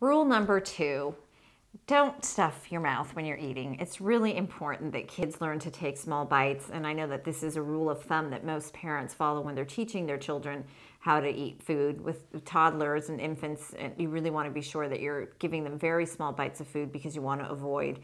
Rule number 2, don't stuff your mouth when you're eating. It's really important that kids learn to take small bites, and I know that this is a rule of thumb that most parents follow when they're teaching their children how to eat food. With toddlers and infants, and you really want to be sure that you're giving them very small bites of food because you want to avoid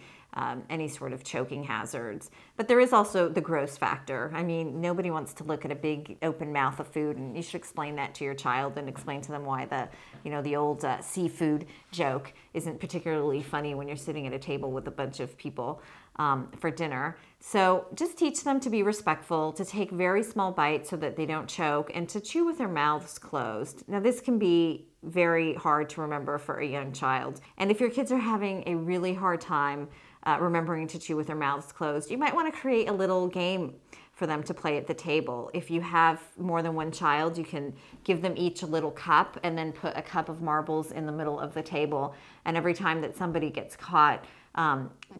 any sort of choking hazards. But there is also the gross factor. I mean, nobody wants to look at a big open mouth of food, and you should explain that to your child and explain to them why the old seafood joke isn't particularly funny when you're sitting at a table with a bunch of people for dinner. So just teach them to be respectful, to take very small bites so that they don't choke, and to chew with their mouths closed. Now, this can be very hard to remember for a young child. And if your kids are having a really hard time remembering to chew with their mouths closed, you might want to create a little game for them to play at the table. If you have more than one child, you can give them each a little cup and then put a cup of marbles in the middle of the table. And every time that somebody gets caught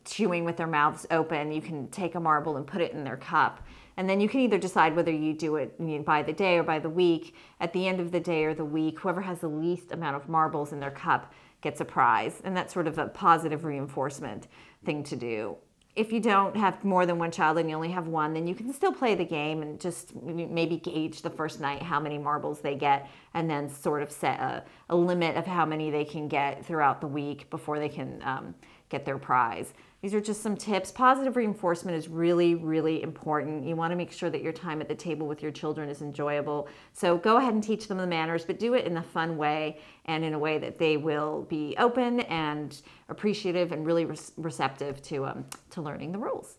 chewing with their mouths open, you can take a marble and put it in their cup. And then you can either decide whether you do it by the day or by the week. At the end of the day or the week, whoever has the least amount of marbles in their cup gets a prize. And that's sort of a positive reinforcement thing to do. If you don't have more than one child and you only have one, then you can still play the game and just maybe gauge the first night how many marbles they get, and then sort of set a limit of how many they can get throughout the week before they can get their prize. These are just some tips. Positive reinforcement is really, really important. You want to make sure that your time at the table with your children is enjoyable. So go ahead and teach them the manners, but do it in a fun way and in a way that they will be open and appreciative and really receptive to learning the rules.